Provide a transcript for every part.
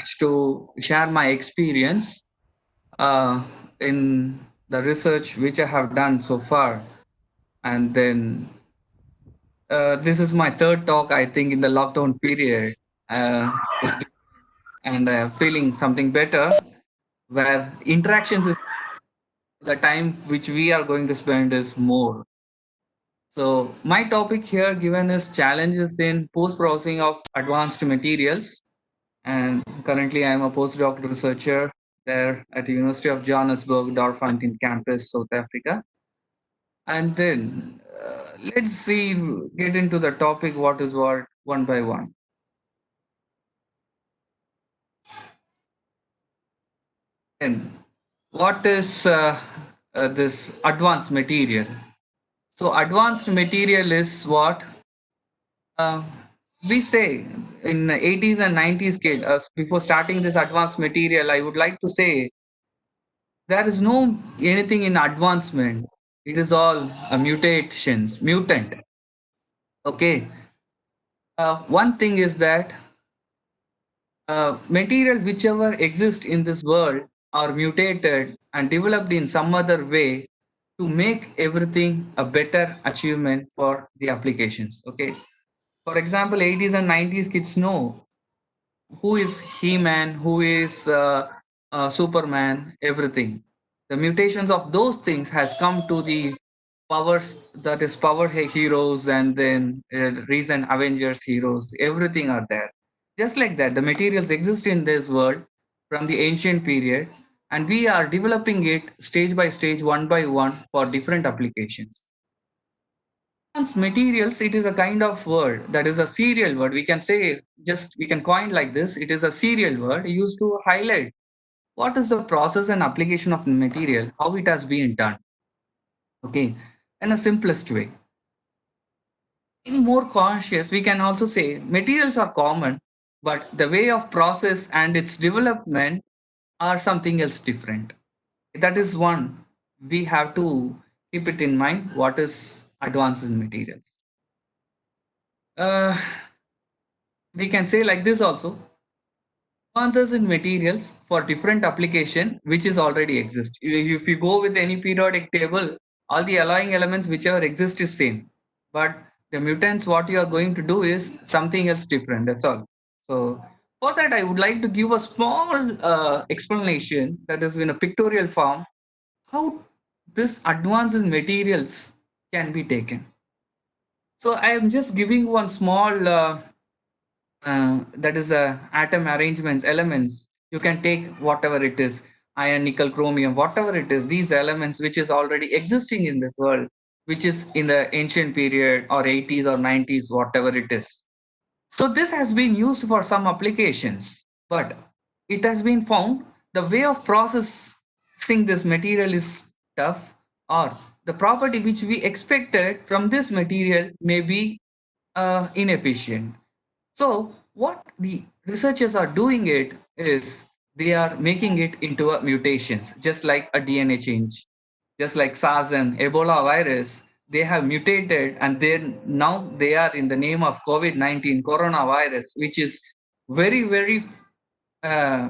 privilege to share my experience uh, in the research which I have done so far. And then this is my third talk, I think, in the lockdown period. It's and feeling something better, where interactions is the time which we are going to spend is more. So my topic here given is challenges in post processing of advanced materials, and currently I am a postdoc researcher there at the University of Johannesburg, Dorffontein campus, South Africa. And then let's see, get into the topic what is what one by one. Then, what is this advanced material? So, advanced material is what uh, we say in the 80s and 90s kid. Before starting this advanced material, I would like to say there is no anything in advancement. It is all mutations, mutant. Okay. One thing is that material whichever exist in this world are mutated and developed in some other way to make everything a better achievement for the applications. Okay. For example, 80s and 90s kids know who is He-Man, who is Superman, everything. The mutations of those things has come to the powers, that is power heroes, and then recent Avengers heroes. Everything are there. Just like that, the materials exist in this world from the ancient period, and we are developing it stage by stage, one by one for different applications. Advanced materials, it is a kind of word that is a serial word. We can say, just we can coin like this, it is a serial word used to highlight what is the process and application of material, how it has been done. Okay, in a simplest way. In more conscious, we can also say materials are common, but the way of process and its development are something else different. That is one we have to keep it in mind. What is advances in materials? Uh, we can say like this also: advances in materials for different application which is already exist. If you go with any periodic table, all the alloying elements whichever exist is same, but the mutants what you are going to do is something else different. That's all. So for that, I would like to give a small explanation that is in a pictorial form how this advances in materials can be taken. So I am just giving one small that is atom arrangements elements. You can take whatever it is, iron, nickel, chromium, whatever it is, these elements which is already existing in this world, which is in the ancient period or 80s or 90s, whatever it is. So this has been used for some applications, but it has been found the way of processing this material is tough, or the property which we expected from this material may be inefficient. So what the researchers are doing it is they are making it into a mutations, just like a DNA change, just like SARS and Ebola virus. They have mutated, and then now they are in the name of COVID-19 coronavirus, which is very uh,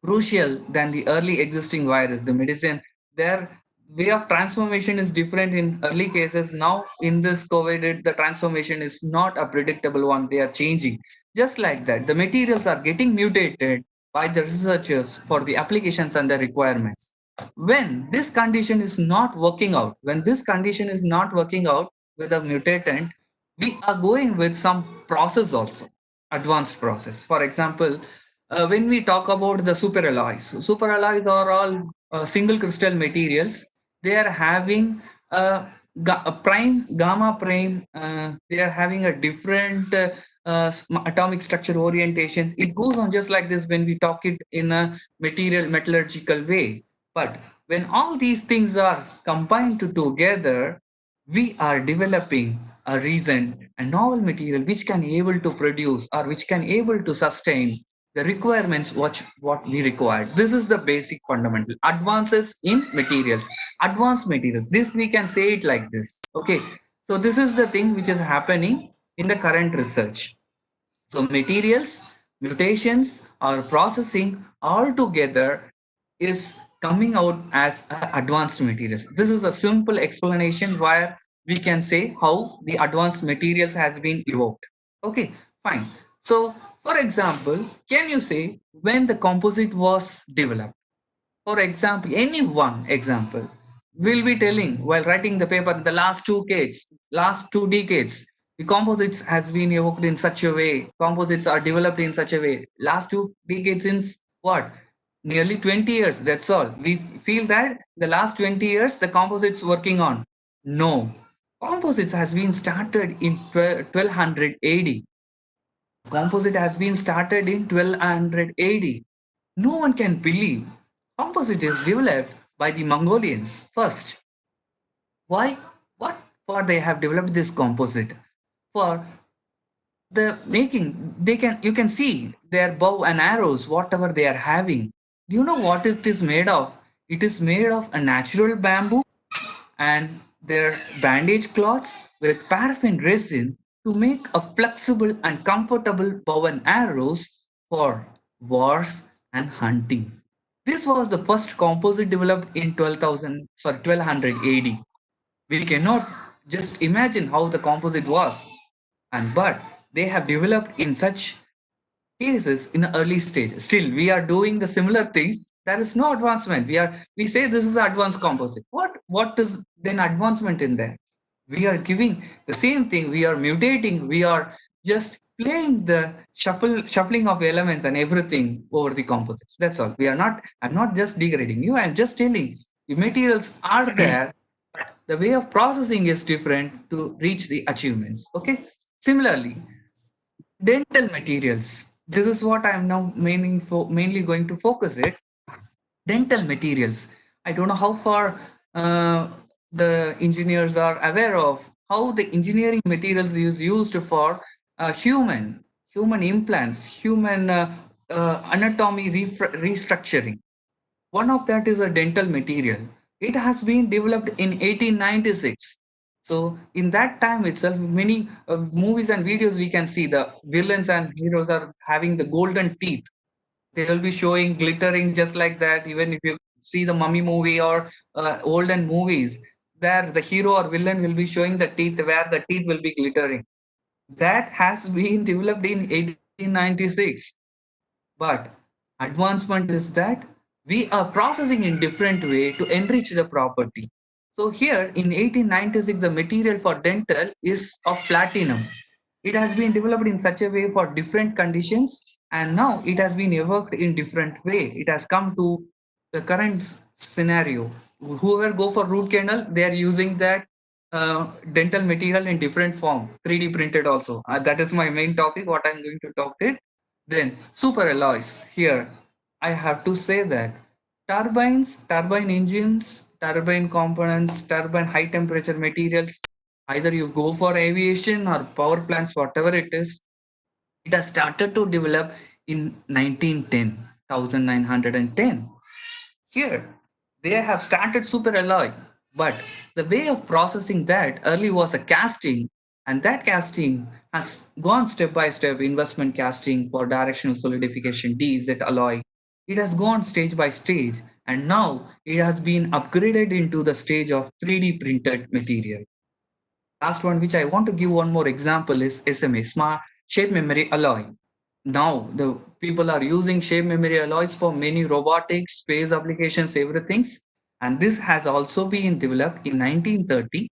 crucial than the early existing virus. The medicine, their way of transformation is different in early cases. Now in this COVID, the transformation is not a predictable one. They are changing. Just like that, the materials are getting mutated by the researchers for the applications and the requirements. When this condition is not working out, when this condition is not working out with a mutatant, we are going with some process also, advanced process. For example, when we talk about the superalloys are all single crystal materials. They are having a prime, gamma prime. They are having a different atomic structure orientation. It goes on just like this when we talk it in a material metallurgical way. But when all these things are combined together, we are developing a reason, a novel material which can able to produce or which can able to sustain the requirements what we require. This is the basic fundamental advances in materials, advanced materials. This we can say it like this. Okay, so this is the thing which is happening in the current research. So materials, mutations, or processing all together is coming out as advanced materials. This is a simple explanation where we can say how the advanced materials has been evoked. Okay, fine. So, for example, can you say when the composite was developed? For example, any one example, we'll be telling while writing the paper, the last 2 decades, the composites has been evoked in such a way. Composites are developed in such a way. Last 2 decades since what? Nearly 20 years. That's all. We feel that the last 20 years the composites working on. No, composites has been started in 1200 AD. Composite has been started in 1200 AD. No one can believe composite is developed by the Mongolians first. Why? What for they have developed this composite? For the making, they can you can see their bow and arrows, whatever they are having. Do you know what it is made of? It is made of a natural bamboo and their bandage cloths with paraffin resin to make a flexible and comfortable bow and arrows for wars and hunting. This was the first composite developed in 1200 AD. We cannot just imagine how the composite was, and but they have developed in such cases in the early stage. Still, we are doing the similar things. There is no advancement. We say this is advanced composite. What is then advancement in there? We are giving the same thing. We are mutating. We are just playing the shuffling of elements and everything over the composites. That's all. We are not. I'm not just degrading you. I'm just telling the materials are there. The way of processing is different to reach the achievements. Okay. Similarly, dental materials. This is what I am now mainly going to focus it. Dental materials. I don't know how far the engineers are aware of how the engineering materials is used for human implants, human anatomy restructuring. One of that is a dental material. It has been developed in 1896. So in that time itself, many movies and videos we can see the villains and heroes are having the golden teeth. They will be showing glittering just like that. Even if you see the Mummy movie or olden movies, there the hero or villain will be showing the teeth where the teeth will be glittering. That has been developed in 1896. But advancement is that we are processing in different way to enrich the property. So here in 1896, the material for dental is of platinum. It has been developed in such a way for different conditions, and now it has been evoked in different way. It has come to the current scenario. Whoever go for root canal, they are using that dental material in different form, 3D printed also. That is my main topic. What I'm going to talk it. Then super alloys. Here, I have to say that turbines, turbine engines, turbine components, turbine high temperature materials, either you go for aviation or power plants, whatever it is, it has started to develop in 1910, 1910. Here, they have started super alloy, but the way of processing that early was a casting, and that casting has gone step by step investment casting for directional solidification DZ alloy. It has gone stage by stage, and now it has been upgraded into the stage of 3D printed material. Last one, which I want to give one more example, is SMA, Smart Shape Memory Alloy. Now the people are using shape memory alloys for many robotics, space applications, everything. And this has also been developed in 1930.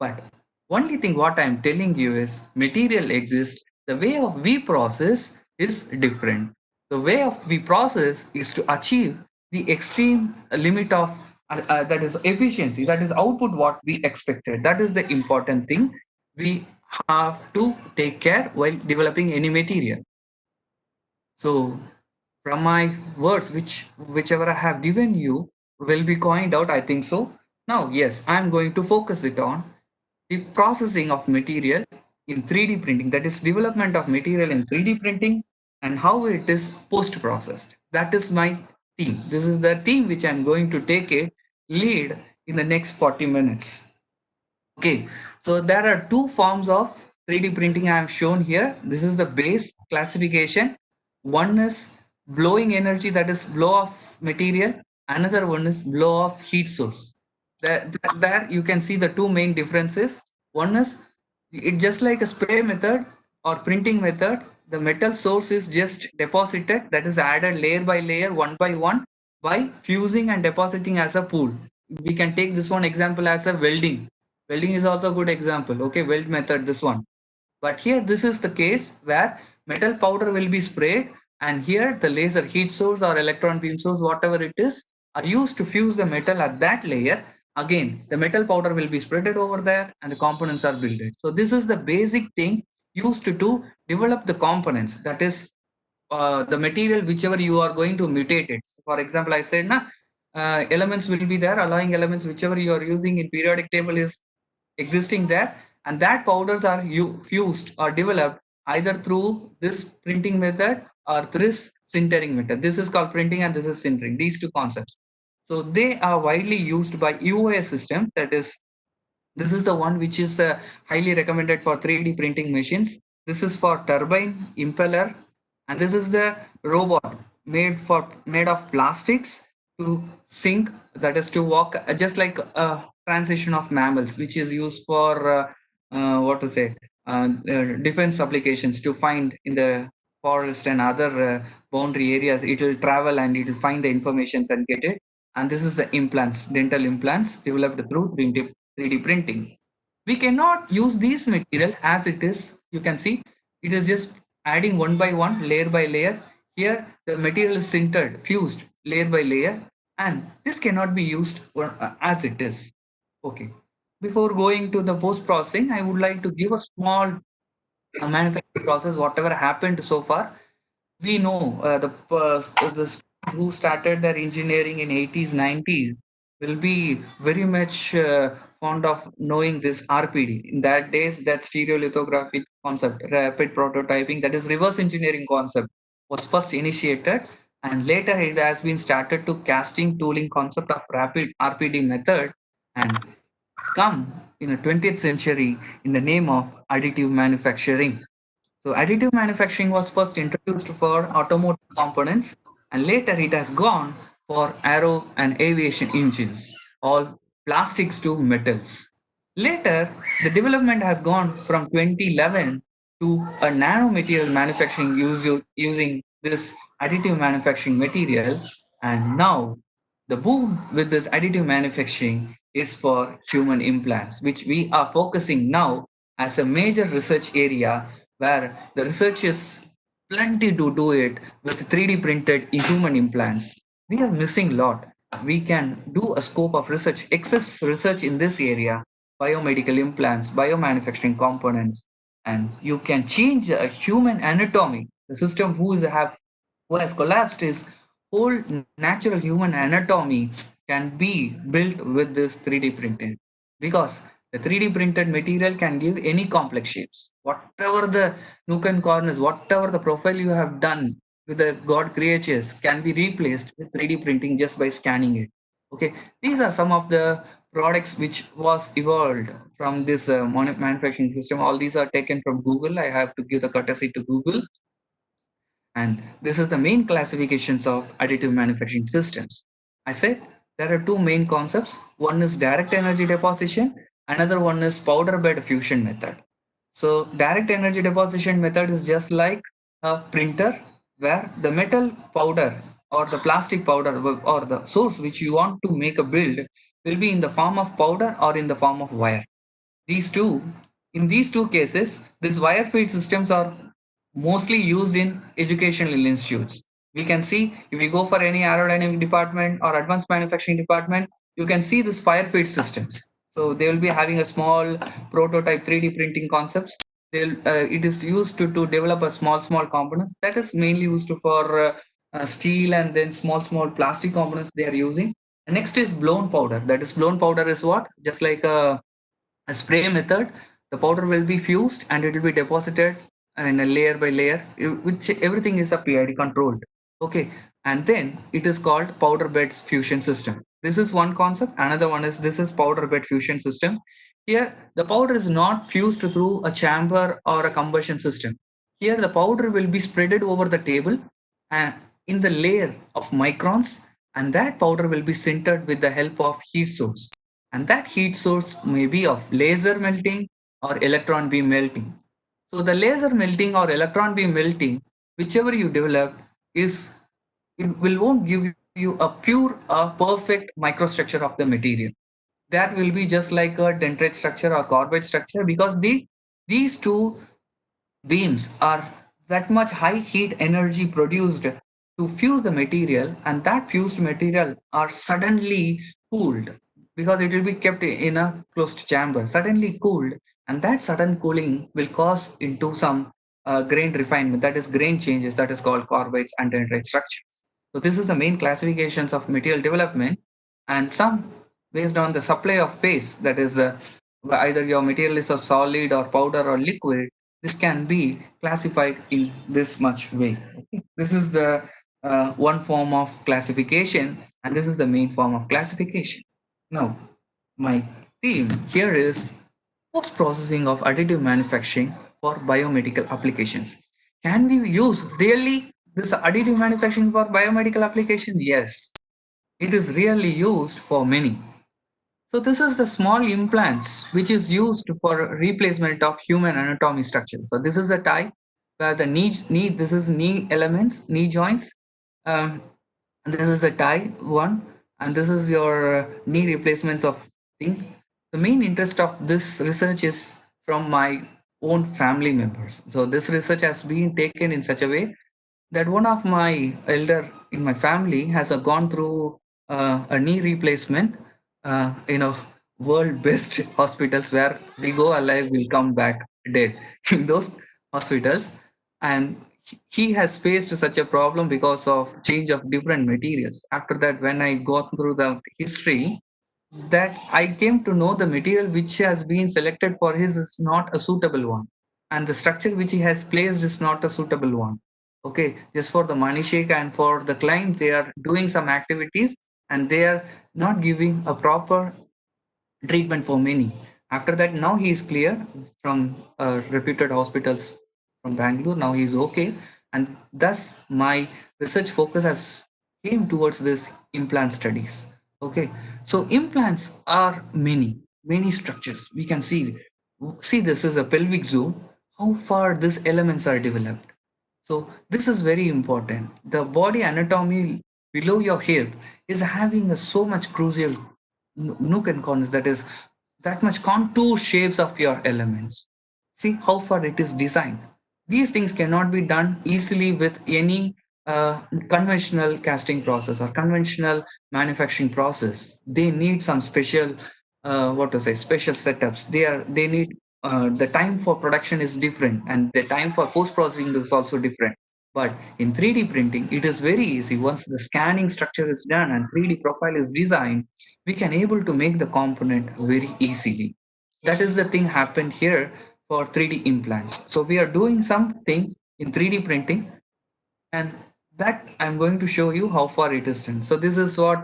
But only thing what I'm telling you is material exists. The way of we process is different. The way of we process is to achieve the extreme limit of that is efficiency, that is output what we expected. That is the important thing we have to take care while developing any material. So from my words, whichever I have given you will be coined out, I think so. Now, yes, I'm going to focus it on the processing of material in 3D printing, that is development of material in 3D printing and how it is post processed. That is my theme. This is the theme which I'm going to take a lead in the next 40 minutes. Okay, so there are two forms of 3D printing I have shown here. This is the base classification. One is blowing energy, that is blow off material. Another one is blow off heat source. There you can see the two main differences. One is it just like a spray method or printing method. The metal source is just deposited, that is added layer by layer, one by one, by fusing and depositing as a pool. We can take this one example as a welding. Welding is also a good example. Okay, weld method, this one. But here this is the case where metal powder will be sprayed, and here the laser heat source or electron beam source, whatever it is, are used to fuse the metal at that layer. Again, the metal powder will be spreaded over there and the components are built. So this is the basic thing used to develop the components. That is the material whichever you are going to mutate it. So for example, I said na, elements will be there, alloying elements whichever you are using in periodic table is existing there, and that powders are fused or developed either through this printing method or this sintering method. This is called printing and this is sintering, these two concepts. So they are widely used by UOS system, that is, this is the one which is highly recommended for 3D printing machines. This is for turbine, impeller, and this is the robot made of plastics to sink, that is to walk, just like a transition of mammals, which is used for what to say, defense applications, to find in the forest and other boundary areas. It will travel and it will find the informations and get it. And this is the implants, dental implants developed through 3D printing. We cannot use these materials as it is. You can see it is just adding one by one, layer by layer. Here the material is sintered, fused layer by layer, and this cannot be used as it is. Okay. Before going to the post processing, I would like to give a small manufacturing process, whatever happened so far. We know the students who started their engineering in 80s 90s will be very much fond of knowing this RPD. In that days, that stereolithographic concept, rapid prototyping, that is reverse engineering concept, was first initiated, and later it has been started to casting tooling concept of rapid RPD method, and it's come in the 20th century in the name of additive manufacturing. So additive manufacturing was first introduced for automotive components, and later it has gone for aero and aviation engines, all plastics to metals. Later, the development has gone from 2011 to a nanomaterial manufacturing using this additive manufacturing material, and now the boom with this additive manufacturing is for human implants, which we are focusing now as a major research area, where the research is plenty to do it with 3D printed human implants. We are missing a lot. We can do a scope of research, excess research in this area, biomedical implants, biomanufacturing components, and you can change a human anatomy. The system who has collapsed is whole natural human anatomy can be built with this 3D printing, because the 3D printed material can give any complex shapes. Whatever the nook and corners, whatever the profile you have done with the God creatures can be replaced with 3D printing just by scanning it. Okay, these are some of the products which was evolved from this manufacturing system. All these are taken from Google. I have to give the courtesy to Google. And this is the main classifications of additive manufacturing systems. I said there are two main concepts. One is direct energy deposition, another one is powder bed fusion method. So direct energy deposition method is just like a printer, where the metal powder or the plastic powder or the source which you want to make a build will be in the form of powder or in the form of wire. These two, in these two cases, these wire feed systems are mostly used in educational institutes. We can see if we go for any aerodynamic department or advanced manufacturing department, you can see this fire feed systems. So they will be having a small prototype 3D printing concepts. It is used to develop a small components that is mainly used for steel, and then small plastic components they are using. And next is blown powder. That is blown powder is what? Just like a spray method, the powder will be fused and it will be deposited in a layer by layer, which everything is a PID controlled. Okay, and then it is called powder bed fusion system. This is one concept. Another one is this is powder bed fusion system. Here, the powder is not fused through a chamber or a combustion system. Here, the powder will be spreaded over the table, and in the layer of microns, and that powder will be sintered with the help of heat source. And that heat source may be of laser melting or electron beam melting. So the laser melting or electron beam melting, whichever you develop, is it will won't give you a pure, perfect microstructure of the material. That will be just like a dendrite structure or carbide structure, because these two beams are that much high heat energy produced to fuse the material, and that fused material are suddenly cooled, because it will be kept in a closed chamber, suddenly cooled, and that sudden cooling will cause into some grain refinement, that is grain changes, that is called carbides and dendrite structures. So this is the main classifications of material development. And some based on the supply of phase, that is either your material is of solid or powder or liquid, this can be classified in this much way. Okay? This is the one form of classification, and this is the main form of classification. Now, my theme here is post processing of additive manufacturing for biomedical applications. Can we use really this additive manufacturing for biomedical applications? Yes, it is really used for many. So this is the small implants which is used for replacement of human anatomy structure. So this is the tie where the knee this is knee elements, knee joints. Um, and this is the tie one, and this is your knee replacements of thing. The main interest of this research is from my own family members. So this research has been taken in such a way that one of my elder in my family has gone through a knee replacement, world best hospitals where we go alive, we'll come back dead in those hospitals. And he has faced such a problem because of change of different materials. After that, when I go through the history, that I came to know the material which has been selected for his is not a suitable one, and the structure which he has placed is not a suitable one. Okay, just for the money shake and for the client, they are doing some activities, and they are not giving a proper treatment for many. After that, now he is clear from reputed hospitals from Bangalore. Now he is okay, and thus my research focus has came towards this implant studies. Okay, so implants are many structures. We can see this is a pelvic zone. How far these elements are developed. So this is very important. The body anatomy below your hip is having a so much crucial nook and corners, that is that much contour shapes of your elements. See how far it is designed. These things cannot be done easily with any conventional casting process or conventional manufacturing process. They need some special, what to say, special setups. They need the time for production is different, and the time for post processing is also different. But in 3D printing, it is very easy. Once the scanning structure is done and 3D profile is designed, we can able to make the component very easily. That is the thing happened here for 3D implants. So we are doing something in 3D printing, and that I'm going to show you how far it is done. So this is what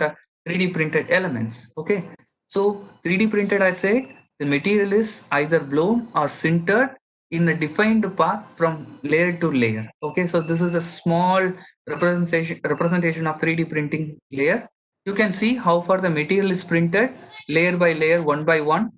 3D printed elements. Okay, so 3D printed, I said, the material is either blown or sintered in a defined path from layer to layer. Okay, so this is a small representation of 3D printing layer. You can see how far the material is printed layer by layer, one by one.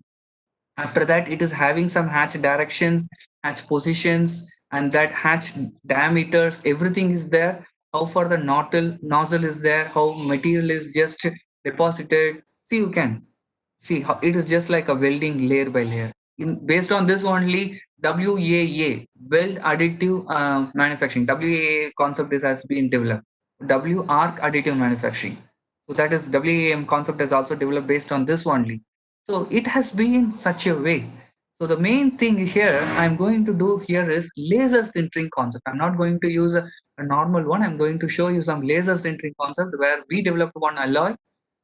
After that, it is having some hatch directions, hatch positions, and that hatch diameters, everything is there. How far the nozzle is there, how material is just deposited. See, you can see how it is just like a welding layer by layer. Based on this only, WAA, weld additive manufacturing, WAA concept is has been developed. W arc additive manufacturing. So that is WAM concept is also developed based on this only. So it has been such a way. So the main thing here I'm going to do here is laser sintering concept. I'm not going to use a normal one. I'm going to show you some laser sintering concept where we developed one alloy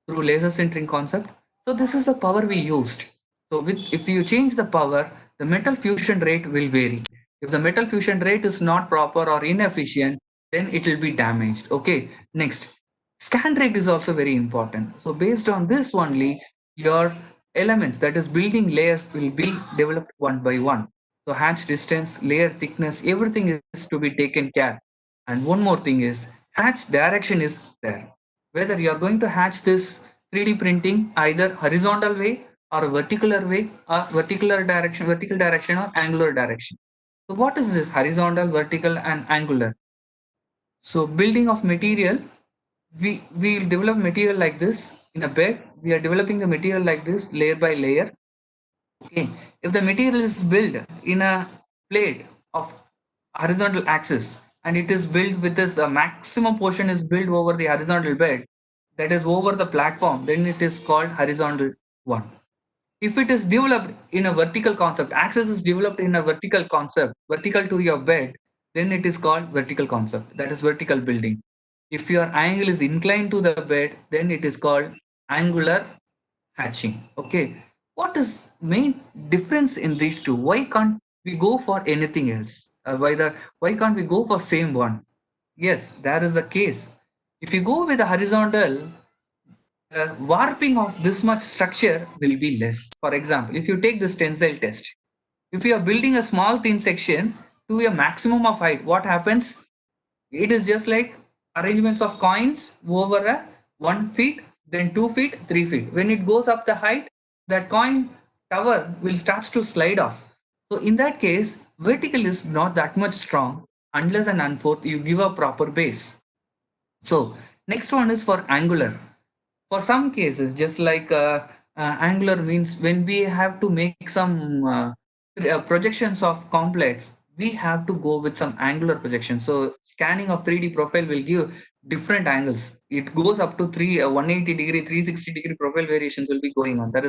through laser sintering concept. So this is the power we used. So if you change the power, the metal fusion rate will vary. If the metal fusion rate is not proper or inefficient, then it will be damaged. Okay. Next, scan rate is also very important. So based on this only, your elements, that is building layers, will be developed one by one. So hatch distance, layer thickness, everything is to be taken care. And one more thing is hatch direction is there. Whether you are going to hatch this 3D printing either horizontal way or vertical way or vertical direction or angular direction. So what is this horizontal, vertical and angular? So building of material, we will develop material like this in a bed. We are developing the material like this layer by layer. Okay, if the material is built in a plate of horizontal axis and it is built with this maximum portion is built over the horizontal bed, that is over the platform, then it is called horizontal one. If it is developed in a vertical concept, axis is developed in a vertical concept, vertical to your bed, then it is called vertical concept, that is vertical building. If your angle is inclined to the bed, then it is called angular hatching. Okay, what is main difference in these two? Why can't we go for anything else? Why can't we go for same one? Yes, there is a case. If you go with the horizontal, the warping of this much structure will be less. For example, if you take this tensile test, if you are building a small thin section to a maximum of height, what happens? It is just like arrangements of coins over a 1 feet, then 2 feet, 3 feet. When it goes up the height, that coin tower will start to slide off. So in that case, vertical is not that much strong unless and until you give a proper base. So next one is for angular. For some cases, just like angular means when we have to make some projections of complex, we have to go with some angular projection. So scanning of 3D profile will give different angles. It goes up to 180 degree, 360-degree profile variations will be going on. That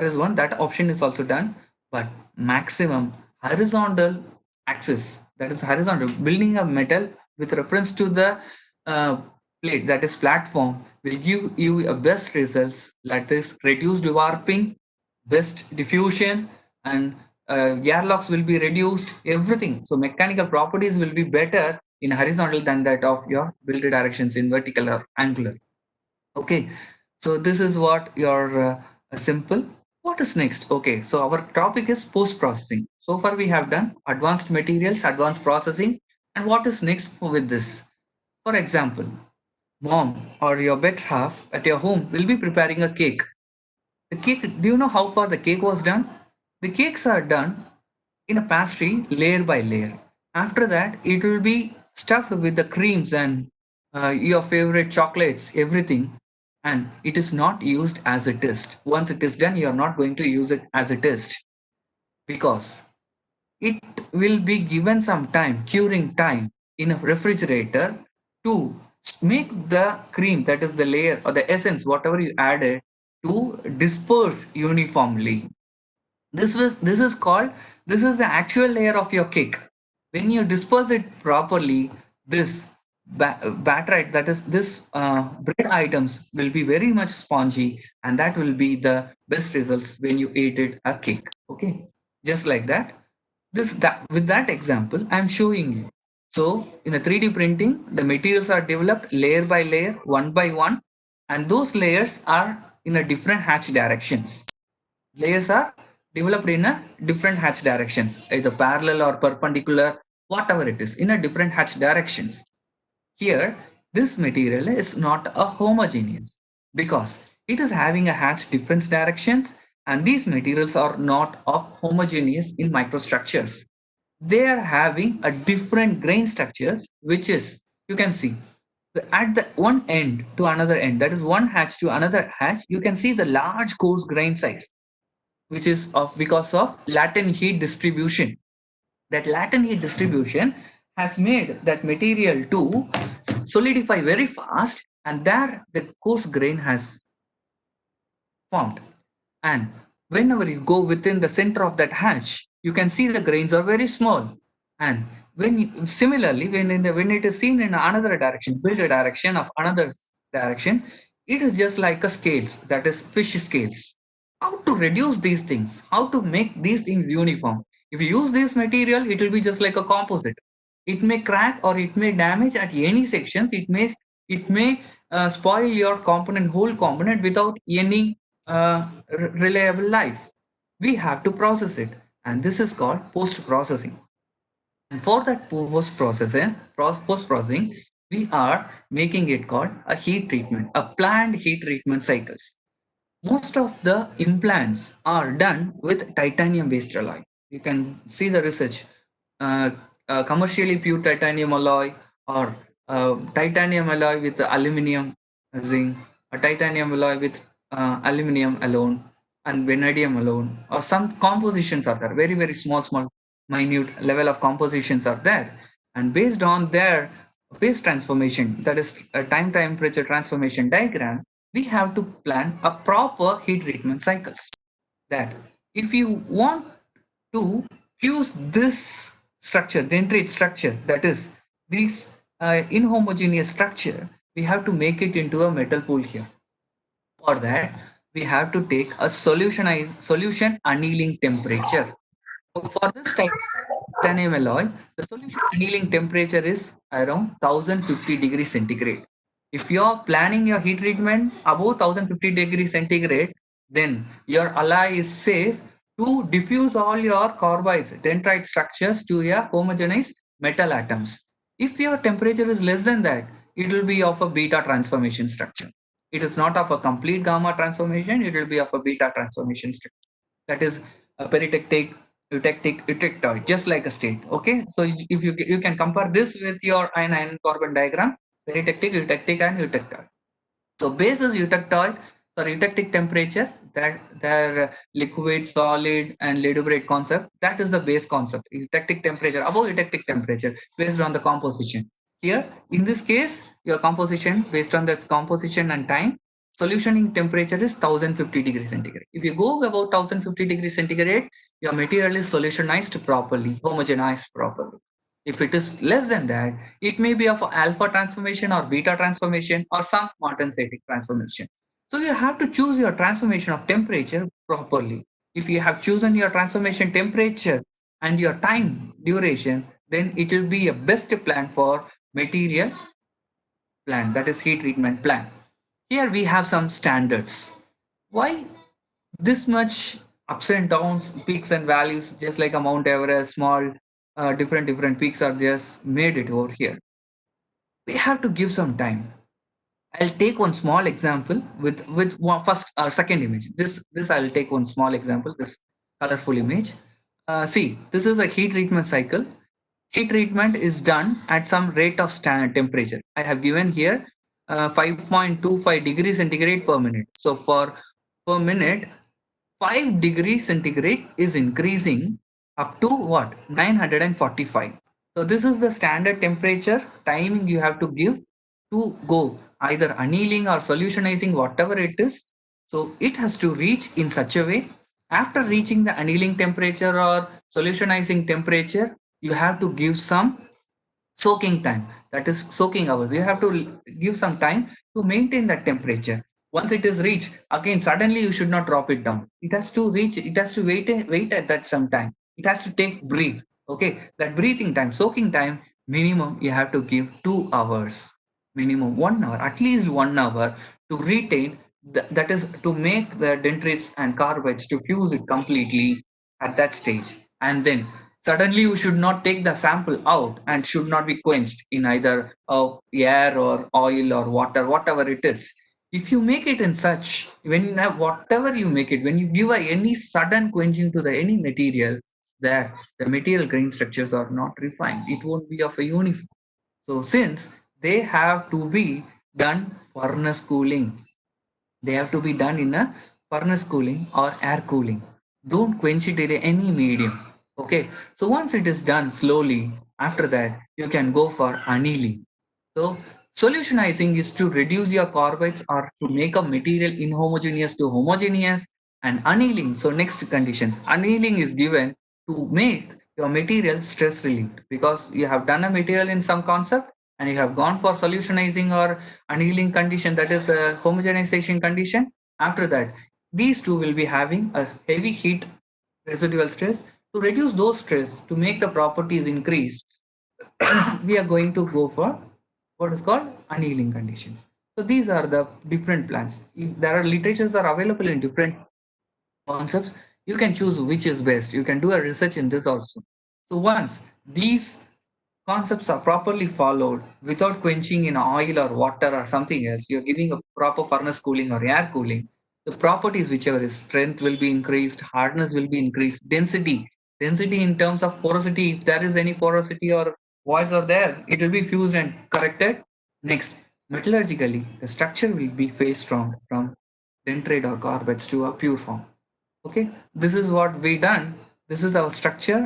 is one. That option is also done, but maximum horizontal axis, that is horizontal building a metal with reference to the uh, plate, that is platform, will give you a best results, that is reduced warping, best diffusion, and airlocks will be reduced, everything. So mechanical properties will be better in horizontal than that of your build directions in vertical or angular. Okay, so this is what your simple. What is next? Okay, so our topic is post processing. So far we have done advanced materials, advanced processing, and what is next with this? For example, mom or your better half at your home will be preparing a cake. The cake, do you know how far the cake was done? The cakes are done in a pastry layer by layer. After that, it will be stuffed with the creams and your favorite chocolates, everything. And it is not used as a test. Once it is done, you are not going to use it as a test because it will be given some time, curing time in a refrigerator to make the cream, that is the layer or the essence, whatever you added, to disperse uniformly. This is called, this is the actual layer of your cake. When you disperse it properly, this batter, that is this bread items will be very much spongy, and that will be the best results when you eat it a cake. Okay, just like that. This that with that example I'm showing you. So in a 3D printing, the materials are developed layer by layer, one by one, and those layers are in a different hatch directions. Layers are developed in a different hatch directions, either parallel or perpendicular, whatever it is, in a different hatch directions. Here, this material is not a homogeneous because it is having a hatch different directions, and these materials are not of homogeneous in microstructures. They are having a different grain structures, which is, you can see at the one end to another end, that is one hatch to another hatch, you can see the large coarse grain size, which is of because of latent heat distribution. That latent heat distribution has made that material to solidify very fast, and there the coarse grain has formed. And whenever you go within the center of that hatch, you can see the grains are very small. And similarly, when it is seen in another direction, build a direction of another direction, it is just like a scales, that is fish scales. How to reduce these things? How to make these things uniform? If you use this material, it will be just like a composite. It may crack or it may damage at any sections. It may spoil your component, whole component, without any reliable life. We have to process it, and this is called post processing. And for that post processing, We are making it called a heat treatment, a planned heat treatment cycles. Most of the implants are done with titanium based alloy. You can see the research. uh, Commercially pure titanium alloy, or titanium alloy with aluminum zinc, a titanium alloy with aluminum alone and vanadium alone, or some compositions are there, very very small minute level of compositions are there, and based on their phase transformation, that is a time temperature transformation diagram, we have to plan a proper heat treatment cycles. That if you want to fuse this structure, dendrite structure, that is this inhomogeneous structure, we have to make it into a metal pool here. For that, we have to take a solution annealing temperature. So for this type of titanium alloy, the solution annealing temperature is around 1050 degrees centigrade. If you are planning your heat treatment above 1050 degrees centigrade, then your alloy is safe to diffuse all your carbides, dendrite structures to a homogeneous metal atoms. If your temperature is less than that, it will be of a beta transformation structure. It is not of a complete gamma transformation, it will be of a beta transformation structure. That is a peritectic, eutectic, eutectoid, just like a state. Okay, so if you can compare this with your iron carbon diagram, peritectic, eutectic, and eutectoid. So base is eutectoid for eutectic temperature, that their liquid, solid, and liquid concept. That is the base concept. Eutectic temperature, above eutectic temperature, based on the composition. Here, in this case, your composition based on the composition and time, solutioning temperature is 1050 degrees centigrade. If you go about 1050 degrees centigrade, your material is solutionized properly, homogenized properly. If it is less than that, it may be of alpha transformation or beta transformation or some martensitic transformation. So you have to choose your transformation of temperature properly. If you have chosen your transformation temperature and your time duration, then it will be a best plan for material plan, that is heat treatment plan. Here we have some standards. Why this much ups and downs, peaks and valleys, just like a Mount Everest, small, different peaks are just made it over here. We have to give some time. I'll take one small example with one first or second image. This I'll take one small example. This colorful image. See, this is a heat treatment cycle. Heat treatment is done at some rate of standard temperature. I have given here 5.25 degrees centigrade per minute. So for per minute, 5 degrees centigrade is increasing up to what? 945. So this is the standard temperature timing you have to give to go either annealing or solutionizing, whatever it is. So it has to reach in such a way. After reaching the annealing temperature or solutionizing temperature, you have to give some soaking time, that is soaking hours. You have to give some time to maintain that temperature. Once it is reached, again suddenly you should not drop it down. It has to reach, it has to wait at that some time. It has to take breathe. Okay, that breathing time, soaking time, minimum you have to give 2 hours, minimum 1 hour, at least 1 hour, to retain that is to make the dendrites and carbides to fuse it completely at that stage. And then suddenly you should not take the sample out and should not be quenched in either air or oil or water, whatever it is. If you make it in such, when whatever you make it, when you give any sudden quenching to the any material, there the material grain structures are not refined, it won't be of a uniform. So since they have to be done furnace cooling, they have to be done in a furnace cooling or air cooling. Don't quench it in any medium. Okay. So once it is done slowly, after that you can go for annealing. So solutionizing is to reduce your carbides or to make a material inhomogeneous to homogeneous, and annealing. So next conditions. Annealing is given to make your material stress relieved because you have done a material in some concept and you have gone for solutionizing or annealing condition, that is a homogenization condition. After that, these two will be having a heavy heat residual stress. To reduce those stress, to make the properties increase, we are going to go for what is called annealing conditions. So these are the different plans. If there are literatures are available in different concepts, you can choose which is best. You can do a research in this also. So once these concepts are properly followed without quenching in oil or water or something else, you're giving a proper furnace cooling or air cooling, the properties whichever is strength will be increased, hardness will be increased, density in terms of porosity, if there is any porosity or voids are there, it will be fused and corrected. Next, metallurgically, the structure will be phase strong from dentrate or carbates to a pure form. Okay, this is what we done, this is our structure,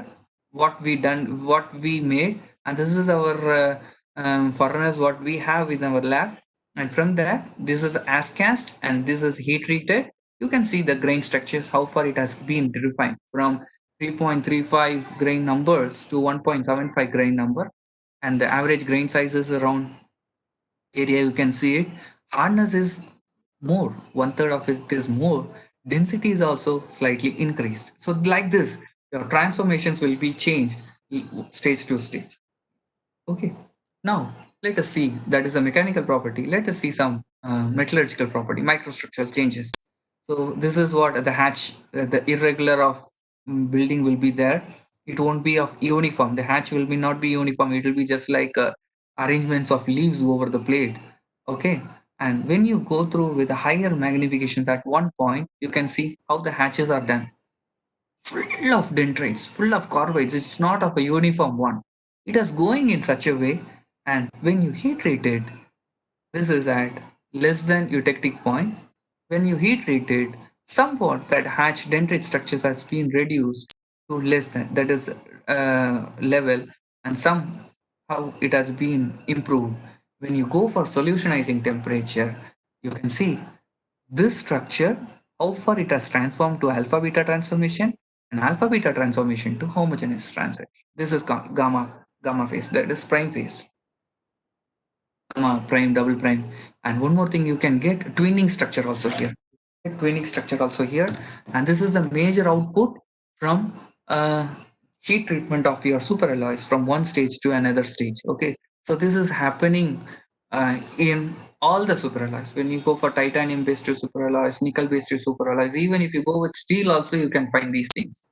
what we done, what we made, and this is our furnace what we have in our lab. And from that, this is as cast and this is heat treated. You can see the grain structures, how far it has been refined from 3.35 grain numbers to 1.75 grain number, and the average grain size is around area, you can see it. Hardness is more, one third of it is more. Density is also slightly increased. So like this, your transformations will be changed stage to stage. Okay. Now let us see, that is a mechanical property. Let us see some metallurgical property, microstructural changes. So this is what the hatch, the irregular of building will be there. It won't be of uniform. The hatch will be not be uniform. It will be just like arrangements of leaves over the plate. Okay. And when you go through with the higher magnifications at one point, you can see how the hatches are done. Full of dendrites, full of corvids. It's not of a uniform one. It is going in such a way, and when you heat treat it, this is at less than eutectic point. When you heat treat it, somewhat that hatch dendrite structures has been reduced to less than that is level, and somehow it has been improved. When you go for solutionizing temperature, you can see this structure, how far it has transformed to alpha beta transformation and alpha beta transformation to homogeneous transition. This is gamma phase, that is prime phase, prime, double prime. And one more thing, you can get twinning structure also here. Twinning structure also here, and this is the major output from heat treatment of your superalloys from one stage to another stage. Okay, so this is happening in all the superalloys. When you go for titanium based superalloys, nickel based superalloys, even if you go with steel also, you can find these things.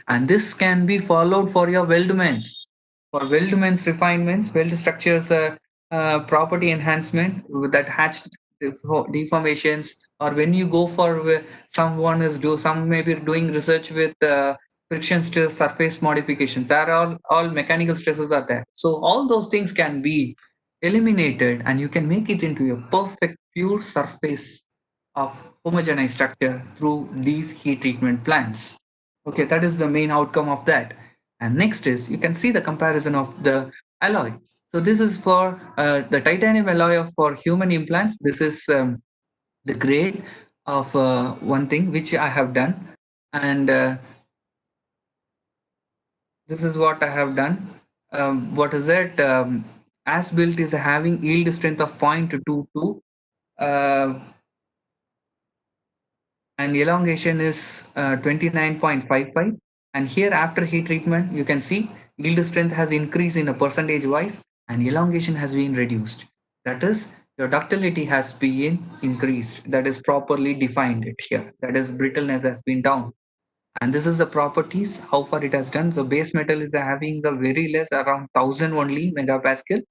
And this can be followed for your weldments. For weldments refinements, weld structures property enhancement that hatched deformations, or when you go for someone is do some maybe doing research with friction stress surface modifications, there are all mechanical stresses are there, so all those things can be eliminated and you can make it into a perfect pure surface of homogeneous structure through these heat treatment plants. Okay, that is the main outcome of that. And next is you can see the comparison of the alloy. So this is for the titanium alloy for human implants. This is the grade of one thing which I have done, and this is what I have done. What is it? As built is having yield strength of 0.22, uh, and elongation is 29.55. And here after heat treatment, you can see yield strength has increased in a percentage wise and elongation has been reduced. That is, your ductility has been increased. That is properly defined it here. That is, brittleness has been down. And this is the properties, how far it has done. So base metal is having the very less around 1000 only megapascal,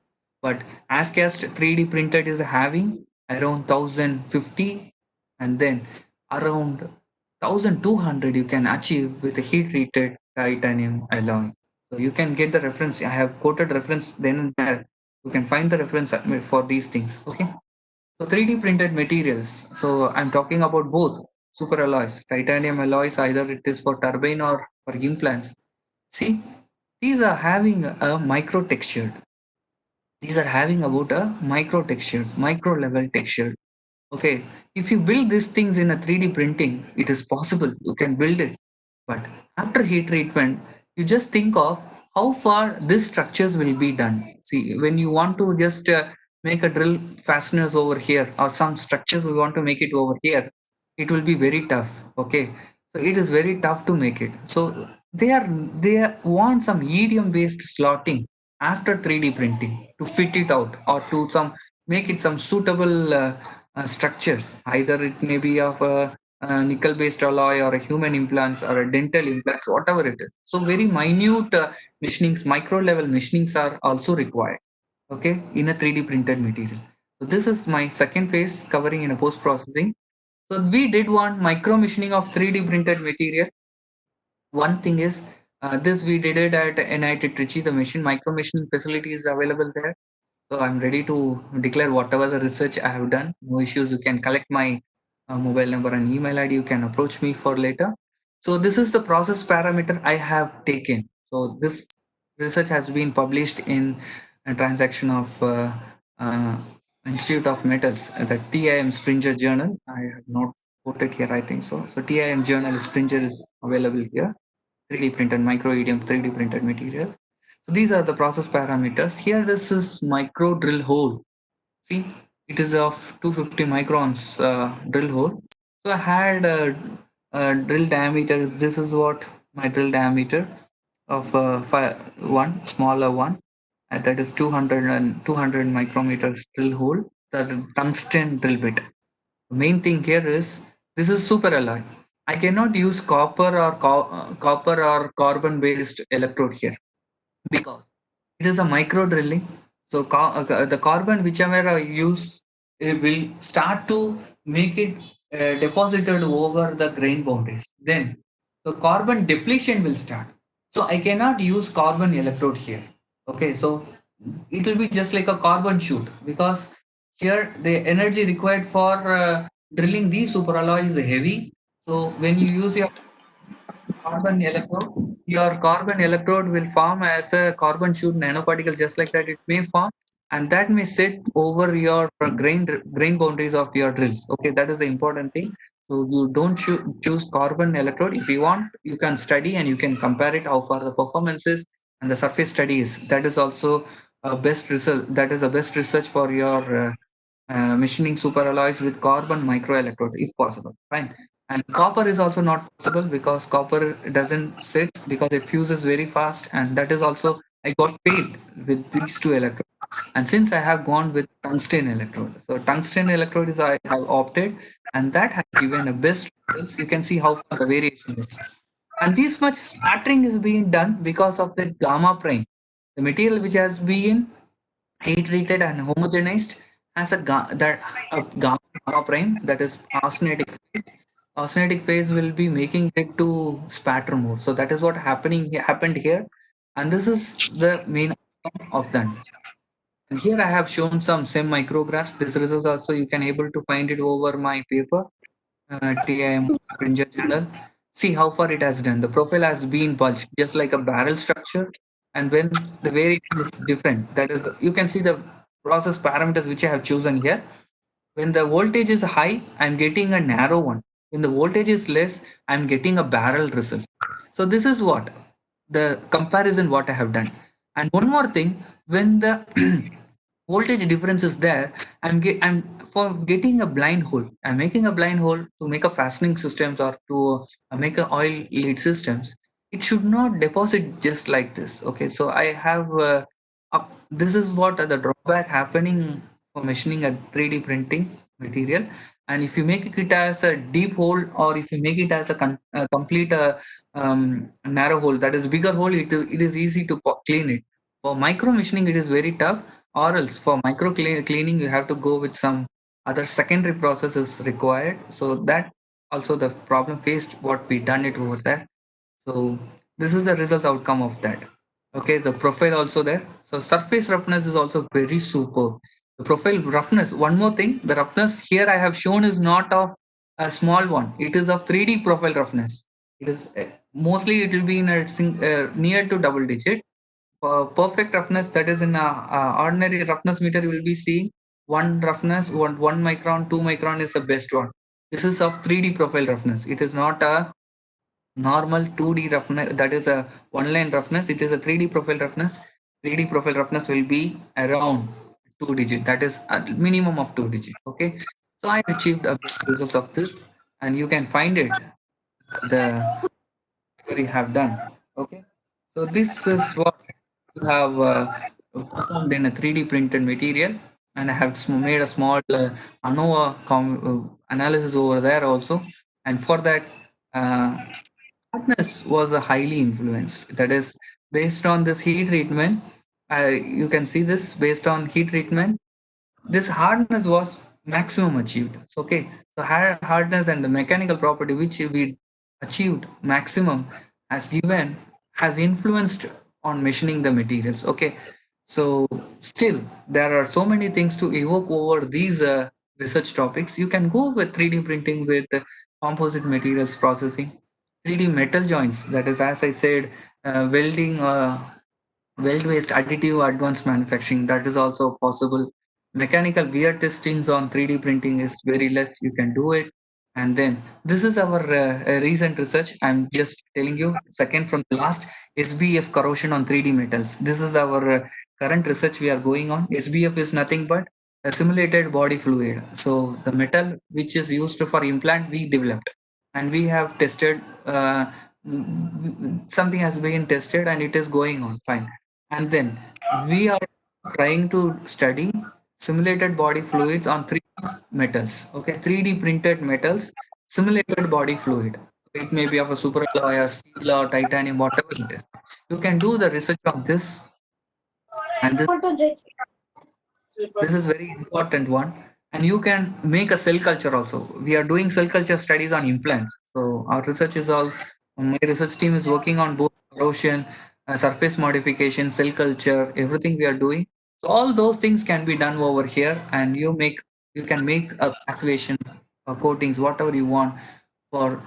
but as cast 3D printed is having around 1050, and then around 1200 you can achieve with the heat treated titanium alloy. So you can get the reference. I have quoted reference then and there. You can find the reference for these things. Okay. So 3D printed materials. So I'm talking about both super alloys, titanium alloys, either it is for turbine or for implants. See, these are having a micro textured. These are having about a micro textured, micro level textured. Okay, if you build these things in a 3D printing, it is possible. You can build it. But after heat treatment, you just think of how far these structures will be done. See, when you want to just make a drill fasteners over here or some structures we want to make it over here, it will be very tough. Okay, so it is very tough to make it. So they want some EDM based slotting after 3D printing to fit it out or to some make it some suitable structures. Either it may be of nickel based alloy or a human implants or a dental implants, whatever it is. So very minute machinings, micro level machinings are also required, okay, in a 3D printed material. So this is my second phase covering in a post processing. So we did one micro machining of 3D printed material. One thing is, this we did it at NIT Trichy. The machine micro machining facility is available there. So I'm ready to declare whatever the research I have done. No issues. You can collect my mobile number and email ID. You can approach me for later. So this is the process parameter I have taken. So this research has been published in a transaction of uh, Institute of Metals, the TIM Springer Journal. I have not quoted here, I think so. So TIM Journal Springer is available here. 3D printed micro EDM 3D printed material. So these are the process parameters. Here this is micro drill hole. See, it is of 250 microns drill hole. So I had a drill diameter. This is what my drill diameter of one smaller one. That is 200 micrometers drill hole. That is tungsten drill bit. The main thing here is this is super alloy. I cannot use copper or carbon based electrode here because it is a micro drilling. So the carbon whichever I use, it will start to make it deposited over the grain boundaries. Then the carbon depletion will start. So I cannot use carbon electrode here. Okay, so it will be just like a carbon shoot because here the energy required for drilling these superalloy is heavy. So when you use your carbon electrode, your carbon electrode will form as a carbon shoot nanoparticle, just like that it may form, and that may sit over your grain boundaries of your drills. Okay, that is the important thing. So you don't choose carbon electrode. If you want, you can study and you can compare it how far the performance is and the surface studies. That is also a best result. That is the best research for your machining superalloys with carbon microelectrodes, if possible. Fine. And copper is also not possible because copper doesn't sit because it fuses very fast, and that is also I got paid with these two electrodes. And since I have gone with tungsten electrode, so tungsten electrode is I have opted, and that has given a best results. You can see how far the variation is. And this much scattering is being done because of the gamma prime. The material which has been heat treated and homogenized has a gamma prime, that is austenitic phase. Austenitic phase will be making it to spatter more. So that is what happened here, and this is the main outcome of that. And here I have shown some SEM micrographs. This results also you can able to find it over my paper, TIM Springer Journal. See how far it has done. The profile has been bulged just like a barrel structure, and when the variation is different, that is, you can see the process parameters which I have chosen here. When the voltage is high, I'm getting a narrow one. When the voltage is less, I'm getting a barrel result. So this is what the comparison what I have done. And one more thing, when the voltage difference is there, I'm for getting a blind hole. I'm making a blind hole to make a fastening systems or to make a oil lead systems. It should not deposit just like this. Okay, so I have this is what the drawback happening for machining a 3D printing material. And if you make it as a deep hole, or if you make it as a complete narrow hole, that is bigger hole, it is easy to clean it. For micro machining, it is very tough, or else for micro cleaning, you have to go with some other secondary processes required. So that also the problem faced what we done it over there. So this is the results outcome of that. Okay, the profile also there. So surface roughness is also very super. The profile roughness. One more thing, the roughness here I have shown is not of a small one. It is of 3D profile roughness. It is mostly it will be in a near to double digit. For perfect roughness, that is in a ordinary roughness meter, you will be seeing one roughness, one micron, 2 micron is the best one. This is of 3D profile roughness. It is not a normal 2D roughness, that is a one line roughness. It is a 3D profile roughness. 3D profile roughness will be around 2 digit, that is a minimum of 2 digit. Okay, so I achieved a best results of this, and you can find it the we have done. Okay, so this is what you have performed in a 3D printed material, and I have made a small ANOVA analysis over there also. And for that, uh, hardness was highly influenced. That is based on this heat treatment. You can see this based on heat treatment. This hardness was maximum achieved. So, okay, so hardness and the mechanical property which we achieved maximum has influenced on machining the materials. Okay, so still there are so many things to evoke over these research topics. You can go with 3D printing with composite materials processing, 3D metal joints. That is, as I said, welding. Weld-based additive advanced manufacturing, that is also possible. Mechanical wear testings on 3D printing is very less. You can do it. And then this is our recent research. I'm just telling you, second from the last, SBF corrosion on 3D metals. This is our current research we are going on. SBF is nothing but a simulated body fluid. So the metal which is used for implant we developed, and we have tested. Something has been tested and it is going on fine. And then we are trying to study simulated body fluids on 3D metals. Okay, 3D printed metals, simulated body fluid. It may be of a superalloy or steel or titanium, whatever it is. You can do the research on this, and this is very important one. And you can make a cell culture also. We are doing cell culture studies on implants. So our research is all, my research team is working on both corrosion, surface modification, cell culture, everything we are doing. So all those things can be done over here, and you can make a passivation coatings, whatever you want for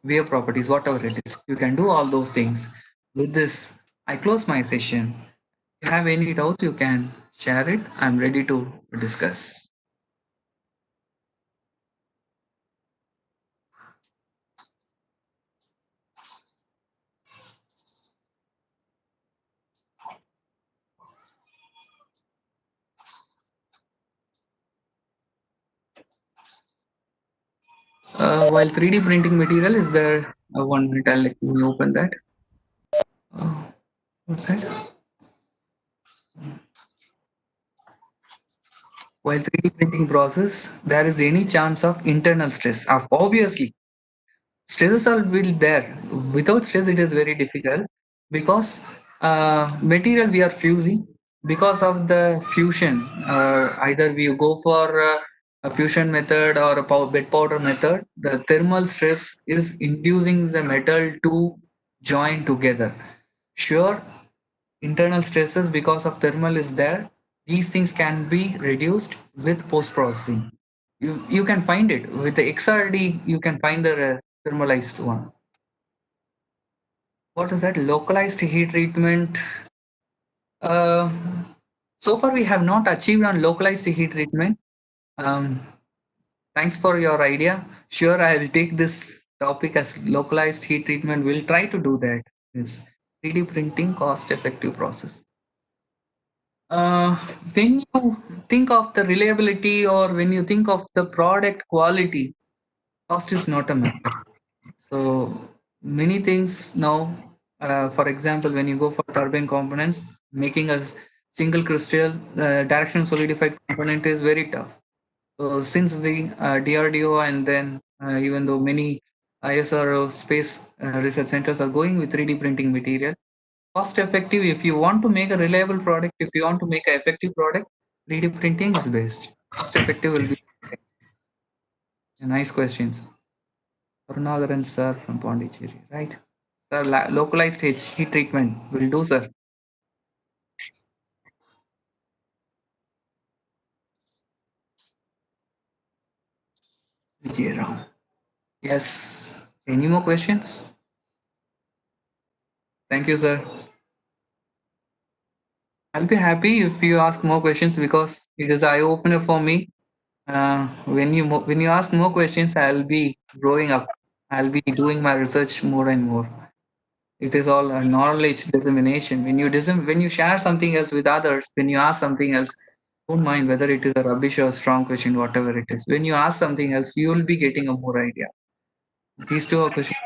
wear properties, whatever it is. You can do all those things. With this, I close my session. If you have any doubts, you can share it. I'm ready to discuss. While 3D printing material is there, 1 minute, I'll let me open that. What's that? While 3D printing process, there is any chance of internal stress. Obviously, stresses are will there. Without stress, it is very difficult because material we are fusing because of the fusion. Either we go for a fusion method or a bed powder method. The thermal stress is inducing the metal to join together. Sure, internal stresses because of thermal is there. These things can be reduced with post processing. You can find it with the XRD. You can find the thermalized one. What is that? Localized heat treatment. Uh, so far, we have not achieved on localized heat treatment. Um, Thanks for your idea. Sure, I will take this topic as localized heat treatment. We'll try to do that. Yes. 3D printing cost effective process. Uh, when you think of the reliability or when you think of the product quality, cost is not a matter. So many things now, for example, when you go for turbine components, making a single crystal direction solidified component is very tough. So since the DRDO and then even though many ISRO space research centers are going with 3D printing material, cost effective. If you want to make a reliable product, if you want to make an effective product, 3D printing is best. Cost effective will be nice questions. Karunagaran sir from Pondicherry, right? Sir, localized heat treatment will do, sir. Vijay Ram. Yes. Any more questions? Thank you, sir. I'll be happy if you ask more questions because it is eye opener for me. When you ask more questions, I'll be growing up. I'll be doing my research more and more. It is all a knowledge dissemination. When you share something else with others, when you ask something else, don't mind whether it is a rubbish or strong question, whatever it is. When you ask something else, you will be getting a more idea. These two are questions.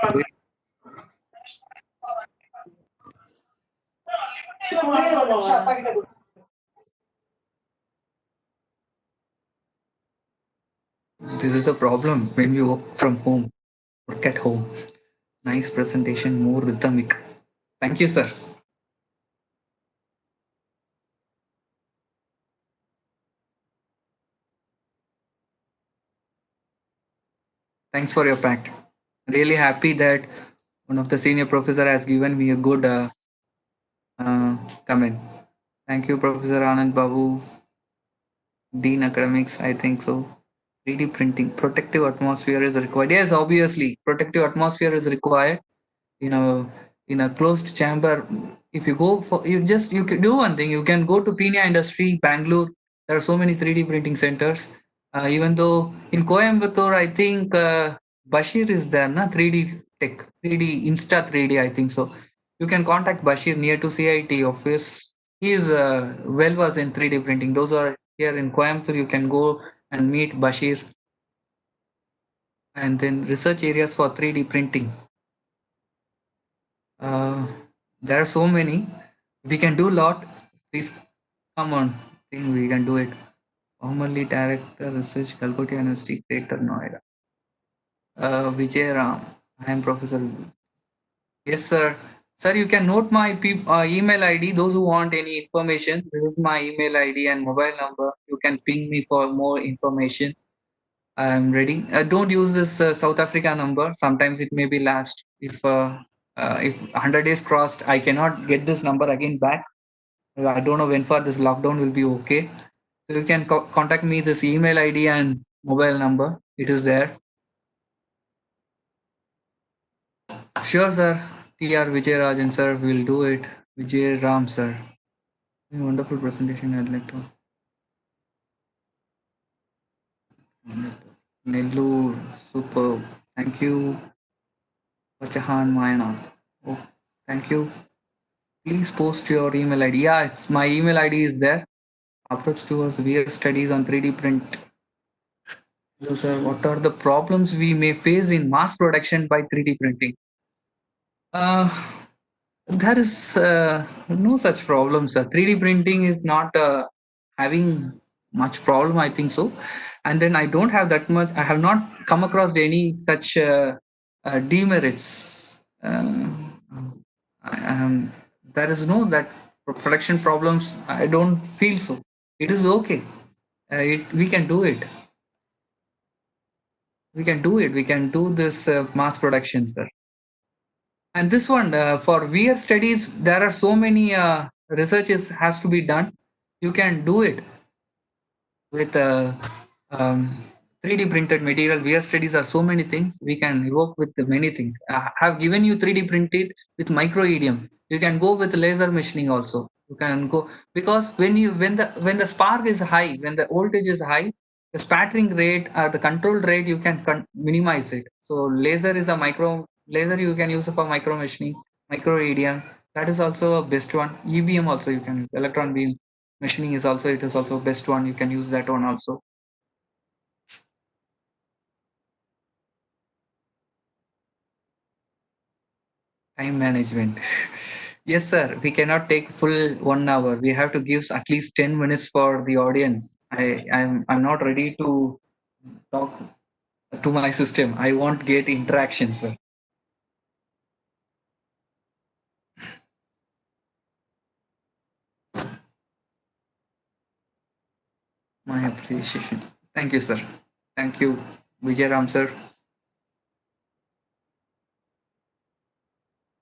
This is the problem when we work from home, work at home. Nice presentation, more rhythmic. Thank you, sir. Thanks for your pact. Really happy that one of the senior professor has given me a good uh, comment. Thank you, Professor Anand Babu, Dean Academics. I think so. 3D printing, protective atmosphere is required. Yes, obviously, protective atmosphere is required in a closed chamber. If you go for you can do one thing. You can go to Pina Industry, Bangalore. There are so many 3D printing centers. Even though in Coimbatore, I think Bashir is there, na 3D Tech, 3D Insta 3D. I think so. You can contact Bashir near to CIT office. He is well versed in 3D printing. Those who are here in Coimbatore, you can go and meet Bashir. And then research areas for 3D printing. Uh, there are so many. We can do a lot. Please come on. Think we can do it. Formerly Director Research, Calcutta University, Greater Noida. Vijay Ram. I am Professor. Yes, sir. Sir, you can note my email ID. Those who want any information, this is my email ID and mobile number. You can ping me for more information. I'm ready. Don't use this South Africa number. Sometimes it may be lapsed. If 100 days crossed, I cannot get this number again back. I don't know when for this lockdown will be okay. So you can contact me this email ID and mobile number. It is there. Sure, sir. TR Vijayarajan, sir. We'll do it. Vijay Ram, sir. Wonderful presentation. I'd like to. Nellore, superb. Thank you. Pachahan Mayana. Oh, thank you. Please post your email ID. Yeah, it's my email ID is there. Approach towards VR studies on 3D print. Hello, sir. What are the problems we may face in mass production by 3D printing? Uh, there is no such problems. 3D printing is not having much problem, I think so. And then I don't have that much. I have not come across any such demerits. There is no that production problems. I don't feel so. It is okay. We can do it. We can do it. We can do this mass production, sir. And this one for VR studies, there are so many researches has to be done. You can do it with um, 3D printed material. VR studies are so many things. We can work with many things. I have given you 3D printed with micro EDM. You can go with laser machining also. You can go because when the spark is high, when the voltage is high, the spattering rate or the control rate you can minimize it. So laser is a micro laser you can use for micro machining, micro EDM. That is also a best one. EBM also you can use electron beam machining is also it is also best one. You can use that one also. Time management. Yes, sir. We cannot take full 1 hour. We have to give at least 10 minutes for the audience. I'm not ready to talk to my system. I won't get interaction, sir. My appreciation. Thank you, sir. Thank you, Vijay Ram, sir.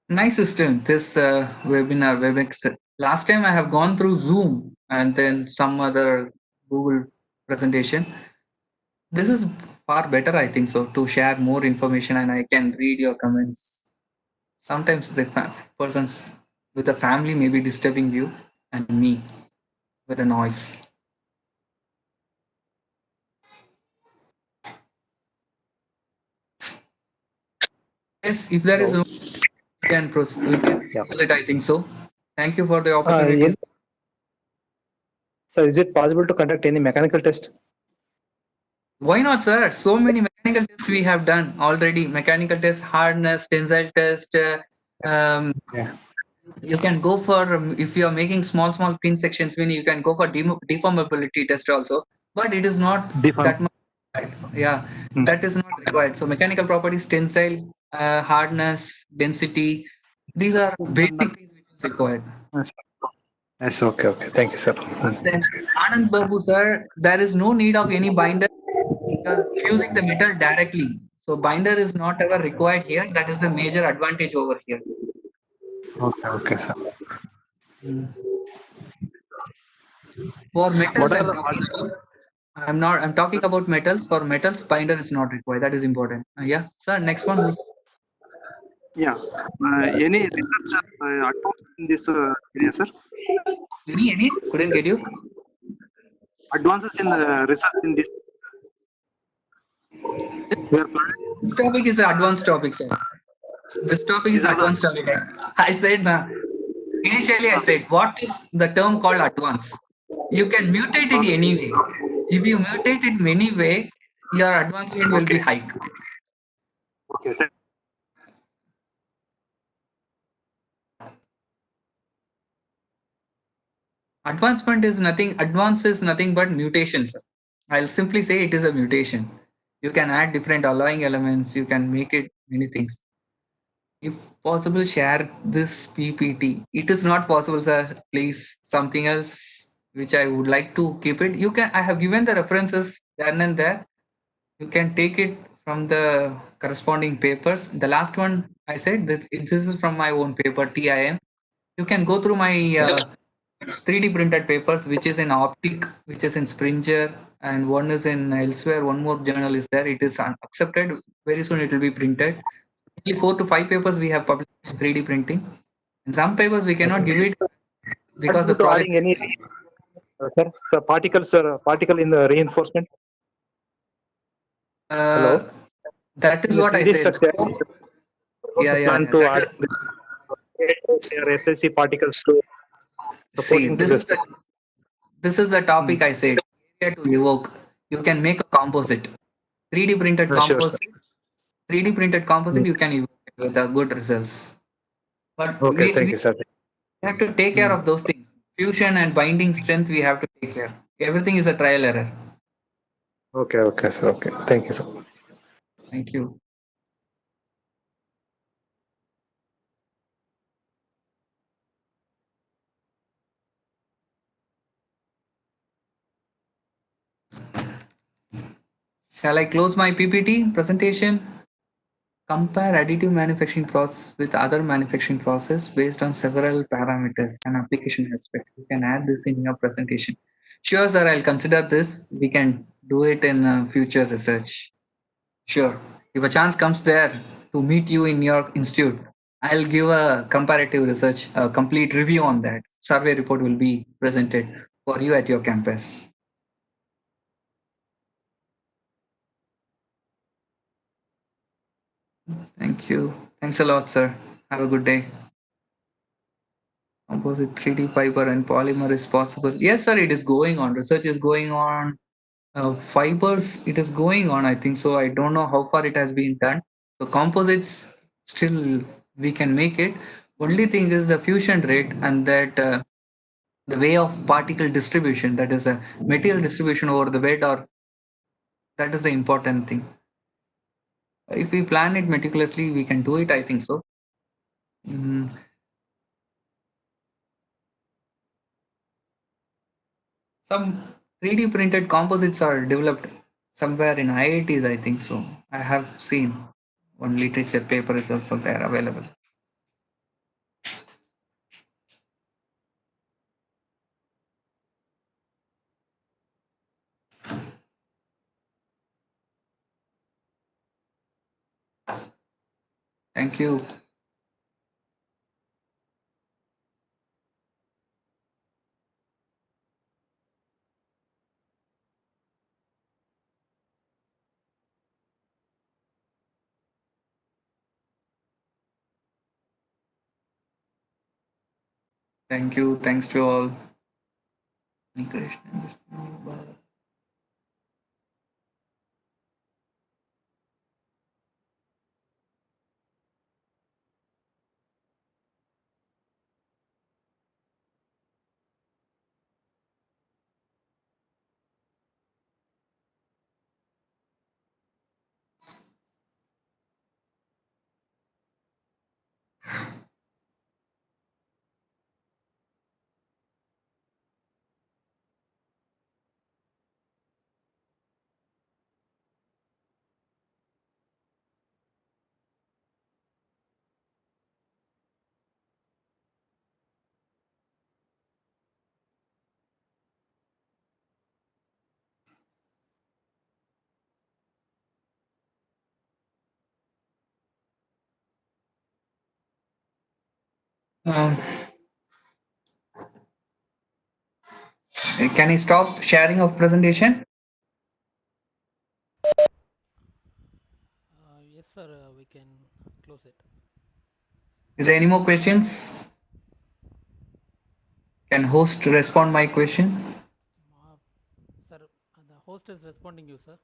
Nice system. This webinar, WebEx. Last time I have gone through Zoom and then some other Google presentation. This is far better, I think so, to share more information and I can read your comments. Sometimes the persons with a family may be disturbing you and me with a noise. Yes, if there is no, we can proceed. We can Yeah. use it, I think so. Thank you for the opportunity. Yes. So, is it possible to conduct any mechanical test? Why not, sir? So many mechanical tests we have done already. Mechanical test, hardness, tensile test. Yeah. You can go for if you are making small thin sections. When you can go for deformability test also, but it is not that Deform. much. Right. Yeah, Hmm. that is not required. So mechanical properties, tensile, hardness, density, these are basic things which is required. Yes, yes, okay, okay. Thank you, sir. Then Anand Babu sir, there is no need of any binder. You are fusing the metal directly. So binder is not ever required here. That is the major advantage over here. Okay, okay, sir. Mm. For What metals, are I'm the talking about. I'm talking about metals. For metals, binder is not required. That is important. Yeah, sir. Next one, who's Yeah. Any research advance in this area, sir? any? Couldn't get you. Advances in research in this. We are planning. This topic is an advanced topic, sir. This topic is These are the. advanced topic. I said, initially, I said, what is the term called advance? You can mutate it anyway. If you mutate it many way, your advancement will be Okay. high. Okay. Advancement is nothing, advance is nothing but mutations. I'll simply say it is a mutation. You can add different alloying elements, you can make it many things. If possible, share this PPT. It is not possible, sir. Please, something else which I would like to keep it. You can, I have given the references then and there. You can take it from the corresponding papers. The last one I said, this is from my own paper, TIM. You can go through my 3D printed papers, which is in Optic, which is in Springer, and one is in elsewhere. One more journal is there. It is accepted. Very soon it will be printed. Only 4 to 5 papers we have published in 3D printing. And some papers we cannot give it Not because the due to project adding is any, sir, sir, particles, sir, particle in the reinforcement. uh, Hello. that In is the what I 3D said. structure, So, the yeah. plan to That add is, their SSC particles to see, supporting to this. this is the Hmm. topic I said. Area to evoke. You can make a composite. 3D printed Sure, sir. composite. 3D printed composite. Hmm. You can evoke it with good results. But Okay, thank we you, sir. have to take care Hmm. of those things. Fusion and binding strength. We have to take care. Everything is a trial error. Okay, okay, sir. Okay, thank you, sir. Thank you. Shall I close my PPT presentation? Compare additive manufacturing process with other manufacturing process based on several parameters and application aspect. You can add this in your presentation. Sure, sir. I'll consider this. We can do it in future research. Sure. If a chance comes there to meet you in your institute, I'll give a comparative research, a complete review on that. Survey report will be presented for you at your campus. Thank you. Thanks a lot, sir. Have a good day. Composite 3D fiber and polymer is possible. Yes, sir, it is going on. Research is going on. Fibers, it is going on, I think so. I don't know how far it has been done. So, composites, still we can make it. Only thing is the fusion rate and that the way of particle distribution, that is a material distribution over the bed, or that is the important thing. If we plan it meticulously, we can do it, I think so. Mm, some 3D printed composites are developed somewhere in IITs, I think so. I have seen one literature paper is also there available. Thank you. Thank you. Thanks to all. Hare Krishna. Um, can I stop sharing of presentation? Yes, sir. We can close it. Is there any more questions? Can host respond my question? Sir, the host is responding you, sir.